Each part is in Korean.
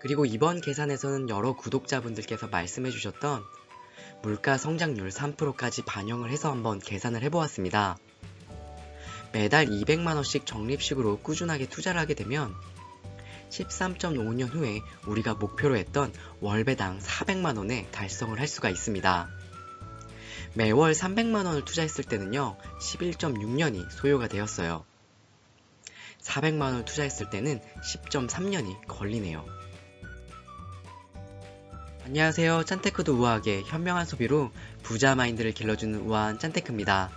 그리고 이번 계산에서는 여러 구독자분들께서 말씀해 주셨던 물가 성장률 3%까지 반영을 해서 한번 계산을 해보았습니다. 매달 200만원씩 적립식으로 꾸준하게 투자를 하게 되면 13.5년 후에 우리가 목표로 했던 월배당 400만원에 달성을 할 수가 있습니다. 매월 300만원을 투자했을 때는요, 11.6년이 소요가 되었어요. 400만원을 투자했을 때는 10.3년이 걸리네요. 안녕하세요. 짠테크도 우아하게 현명한 소비로 부자 마인드를 길러주는 우아한 짠테크입니다.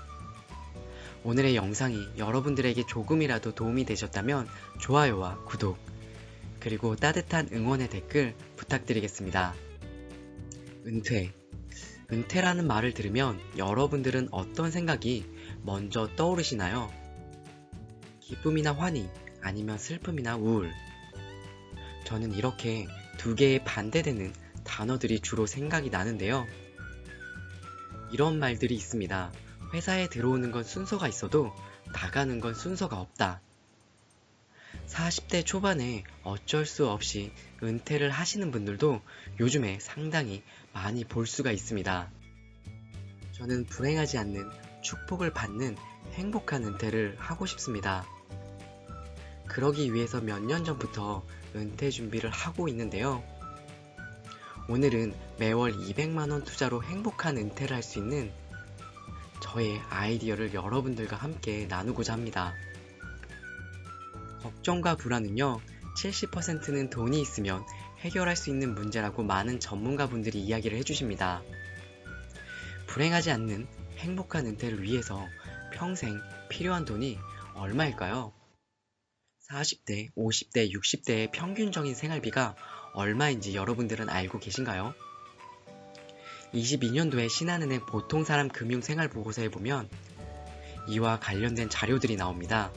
오늘의 영상이 여러분들에게 조금이라도 도움이 되셨다면 좋아요와 구독, 그리고 따뜻한 응원의 댓글 부탁드리겠습니다. 은퇴라는 말을 들으면 여러분들은 어떤 생각이 먼저 떠오르시나요? 기쁨이나 환희, 아니면 슬픔이나 우울. 저는 이렇게 두 개의 반대되는 단어들이 주로 생각이 나는데요. 이런 말들이 있습니다. 회사에 들어오는 건 순서가 있어도 나가는 건 순서가 없다. 40대 초반에 어쩔 수 없이 은퇴를 하시는 분들도 요즘에 상당히 많이 볼 수가 있습니다. 저는 불행하지 않는 축복을 받는 행복한 은퇴를 하고 싶습니다. 그러기 위해서 몇 년 전부터 은퇴 준비를 하고 있는데요. 오늘은 매월 200만원 투자로 행복한 은퇴를 할 수 있는 저의 아이디어를 여러분들과 함께 나누고자 합니다. 걱정과 불안은요, 70%는 돈이 있으면 해결할 수 있는 문제라고 많은 전문가분들이 이야기를 해주십니다. 불행하지 않는 행복한 은퇴를 위해서 평생 필요한 돈이 얼마일까요? 40대, 50대, 60대의 평균적인 생활비가 얼마인지 여러분들은 알고 계신가요? 22년도에 신한은행 보통사람 금융생활보고서에 보면 이와 관련된 자료들이 나옵니다.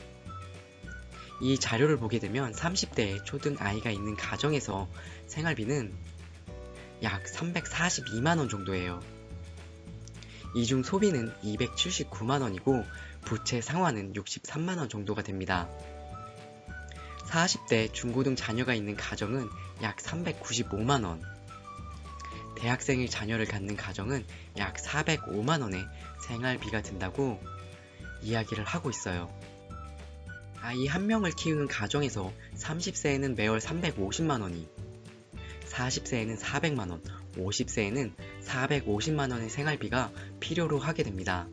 이 자료를 보게 되면 30대의 초등 아이가 있는 가정에서 생활비는 약 342만원 정도예요. 이 중 소비는 279만원이고 부채 상환은 63만원 정도가 됩니다. 40대 중고등 자녀가 있는 가정은 약 395만원, 대학생일 자녀를 갖는 가정은 약 405만원의 생활비가 든다고 이야기를 하고 있어요. 아이 한 명을 키우는 가정에서 30세에는 매월 350만원이, 40세에는 400만원, 50세에는 450만원의 생활비가 필요로 하게 됩니다.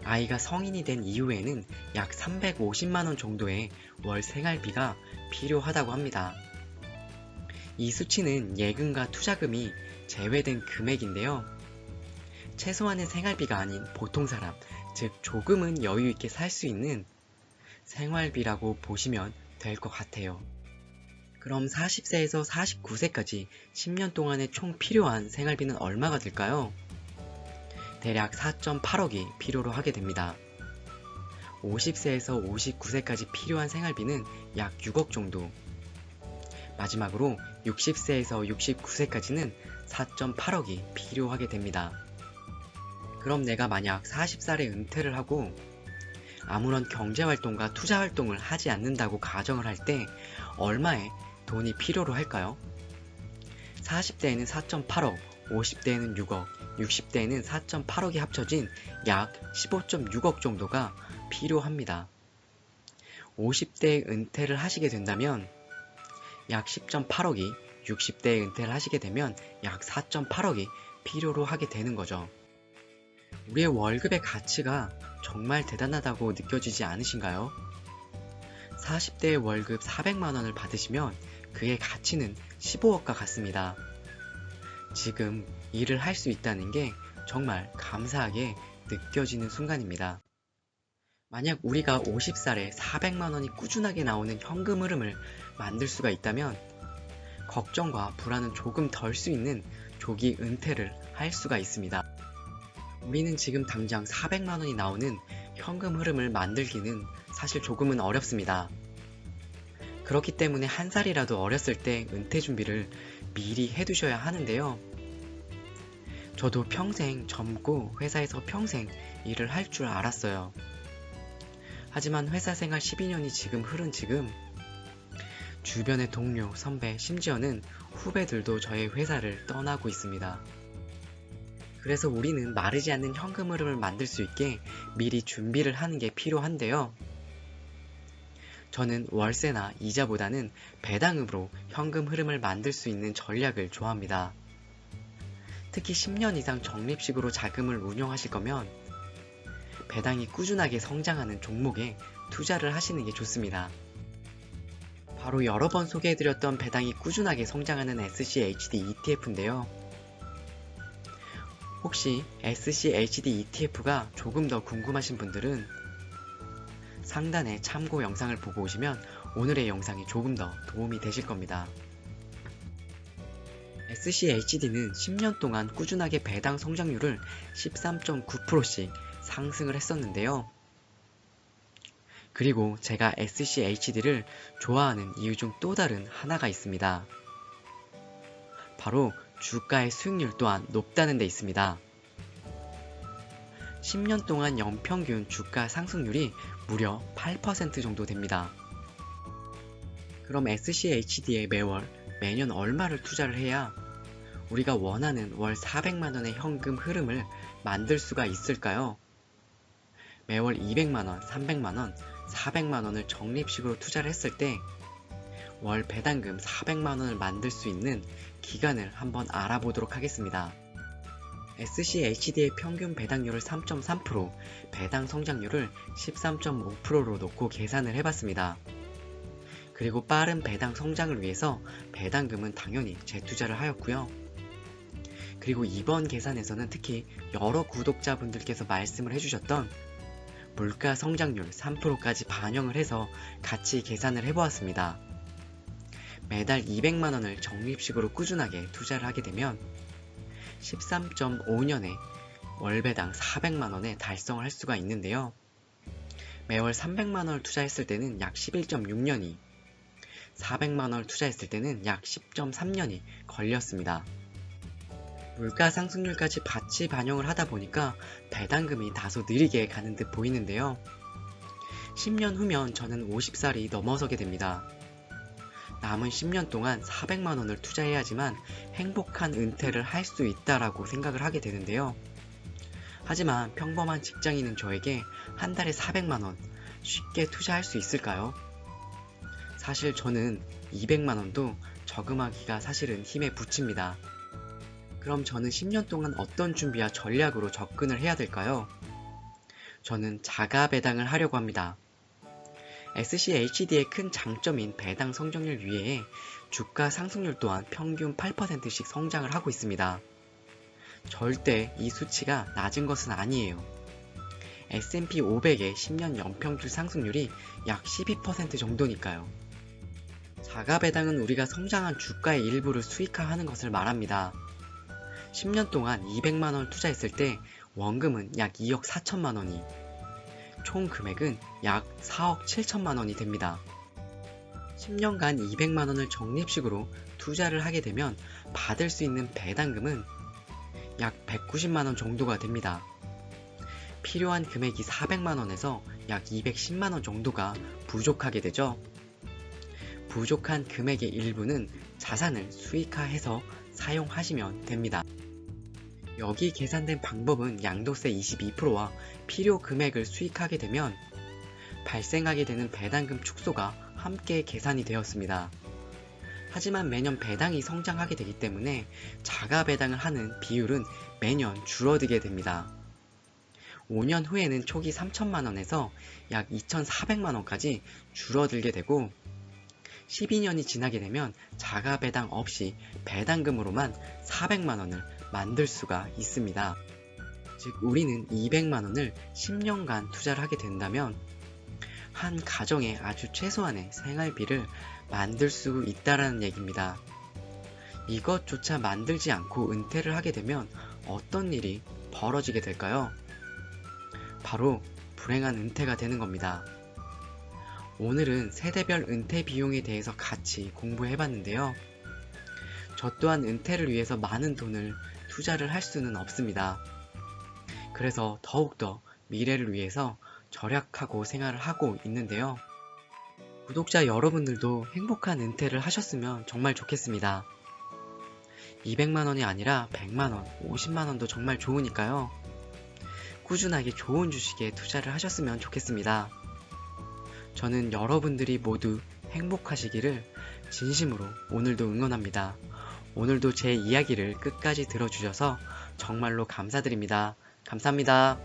아이가 성인이 된 이후에는 약 350만원 정도의 월 생활비가 필요하다고 합니다. 이 수치는 예금과 투자금이 제외된 금액인데요. 최소한의 생활비가 아닌 보통 사람, 즉 조금은 여유있게 살 수 있는 생활비라고 보시면 될 것 같아요. 그럼 40세에서 49세까지 10년 동안에 총 필요한 생활비는 얼마가 될까요? 대략 4.8억이 필요로 하게 됩니다. 50세에서 59세까지 필요한 생활비는 약 6억 정도. 마지막으로 60세에서 69세까지는 4.8억이 필요하게 됩니다. 그럼 내가 만약 40살에 은퇴를 하고 아무런 경제활동과 투자활동을 하지 않는다고 가정을 할 때 얼마의 돈이 필요로 할까요? 40대에는 4.8억, 50대에는 6억, 60대에는 4.8억이 합쳐진 약 15.6억 정도가 필요합니다. 50대에 은퇴를 하시게 된다면 약 10.8억이, 60대에 은퇴를 하시게 되면 약 4.8억이 필요로 하게 되는 거죠. 우리의 월급의 가치가 정말 대단하다고 느껴지지 않으신가요? 40대의 월급 400만원을 받으시면 그의 가치는 15억과 같습니다. 지금 일을 할 수 있다는 게 정말 감사하게 느껴지는 순간입니다. 만약 우리가 50살에 400만원이 꾸준하게 나오는 현금 흐름을 만들 수가 있다면 걱정과 불안은 조금 덜 수 있는 조기 은퇴를 할 수가 있습니다. 우리는 지금 당장 400만원이 나오는 현금 흐름을 만들기는 사실 조금은 어렵습니다. 그렇기 때문에 한 살이라도 어렸을 때 은퇴 준비를 미리 해두셔야 하는데요. 저도 평생 젊고 회사에서 평생 일을 할 줄 알았어요. 하지만 회사 생활 12년이 지금 흐른 지금 주변의 동료, 선배, 심지어는 후배들도 저의 회사를 떠나고 있습니다. 그래서 우리는 마르지 않는 현금 흐름을 만들 수 있게 미리 준비를 하는 게 필요한데요. 저는 월세나 이자보다는 배당으로 현금 흐름을 만들 수 있는 전략을 좋아합니다. 특히 10년 이상 적립식으로 자금을 운용하실 거면 배당이 꾸준하게 성장하는 종목에 투자를 하시는 게 좋습니다. 바로 여러 번 소개해드렸던 배당이 꾸준하게 성장하는 SCHD ETF인데요. 혹시 SCHD ETF가 조금 더 궁금하신 분들은 상단에 참고 영상을 보고 오시면 오늘의 영상이 조금 더 도움이 되실 겁니다. SCHD는 10년 동안 꾸준하게 배당 성장률을 13.9%씩 상승을 했었는데요. 그리고 제가 SCHD를 좋아하는 이유 중 또 다른 하나가 있습니다. 바로 주가의 수익률 또한 높다는 데 있습니다. 10년 동안 연평균 주가 상승률이 무려 8% 정도 됩니다. 그럼 SCHD에 매년 얼마를 투자를 해야 우리가 원하는 월 400만원의 현금 흐름을 만들 수가 있을까요? 매월 200만원, 300만원, 400만원을 적립식으로 투자를 했을 때 월 배당금 400만원을 만들 수 있는 기간을 한번 알아보도록 하겠습니다. SCHD의 평균 배당률을 3.3%, 배당 성장률을 13.5%로 놓고 계산을 해봤습니다. 그리고 빠른 배당 성장을 위해서 배당금은 당연히 재투자를 하였고요. 그리고 이번 계산에서는 특히 여러 구독자분들께서 말씀을 해주셨던 물가 성장률 3%까지 반영을 해서 같이 계산을 해보았습니다. 매달 200만원을 적립식으로 꾸준하게 투자를 하게 되면 13.5년에 월배당 400만원에 달성을 할 수가 있는데요. 매월 300만원을 투자했을 때는 약 11.6년이, 400만원을 투자했을 때는 약 10.3년이 걸렸습니다. 물가 상승률까지 같이 반영을 하다 보니까 배당금이 다소 느리게 가는 듯 보이는데요. 10년 후면 저는 50살이 넘어서게 됩니다. 남은 10년 동안 400만원을 투자해야지만 행복한 은퇴를 할 수 있다라고 생각을 하게 되는데요. 하지만 평범한 직장인인 저에게 한 달에 400만원 쉽게 투자할 수 있을까요? 사실 저는 200만원도 저금하기가 사실은 힘에 부칩니다. 그럼 저는 10년 동안 어떤 준비와 전략으로 접근을 해야 될까요? 저는 자가 배당을 하려고 합니다. SCHD의 큰 장점인 배당 성장률 위에 주가 상승률 또한 평균 8%씩 성장을 하고 있습니다. 절대 이 수치가 낮은 것은 아니에요. S&P 500의 10년 연평균 상승률이 약 12% 정도니까요. 자가 배당은 우리가 성장한 주가의 일부를 수익화하는 것을 말합니다. 10년 동안 200만원을 투자했을 때 원금은 약 2억 4천만원이, 총 금액은 약 4억 7천만원이 됩니다. 10년간 200만원을 적립식으로 투자를 하게 되면 받을 수 있는 배당금은 약 190만원 정도가 됩니다. 필요한 금액이 400만원에서 약 210만원 정도가 부족하게 되죠. 부족한 금액의 일부는 자산을 수익화해서 사용하시면 됩니다. 여기 계산된 방법은 양도세 22%와 필요 금액을 수익하게 되면 발생하게 되는 배당금 축소가 함께 계산이 되었습니다. 하지만 매년 배당이 성장하게 되기 때문에 자가 배당을 하는 비율은 매년 줄어들게 됩니다. 5년 후에는 초기 3천만원에서 약 2,400만원까지 줄어들게 되고 12년이 지나게 되면 자가 배당 없이 배당금으로만 400만원을 만들 수가 있습니다. 즉 우리는 200만원을 10년간 투자를 하게 된다면 한 가정에 아주 최소한의 생활비를 만들 수 있다라는 얘기입니다. 이것조차 만들지 않고 은퇴를 하게 되면 어떤 일이 벌어지게 될까요? 바로 불행한 은퇴가 되는 겁니다. 오늘은 세대별 은퇴 비용에 대해서 같이 공부해봤는데요. 저 또한 은퇴를 위해서 많은 돈을 투자를 할 수는 없습니다. 그래서 더욱더 미래를 위해서 절약하고 생활을 하고 있는데요. 구독자 여러분들도 행복한 은퇴를 하셨으면 정말 좋겠습니다. 200만원이 아니라 100만원, 50만원도 정말 좋으니까요. 꾸준하게 좋은 주식에 투자를 하셨으면 좋겠습니다. 저는 여러분들이 모두 행복하시기를 진심으로 오늘도 응원합니다. 오늘도 제 이야기를 끝까지 들어주셔서 정말로 감사드립니다. 감사합니다.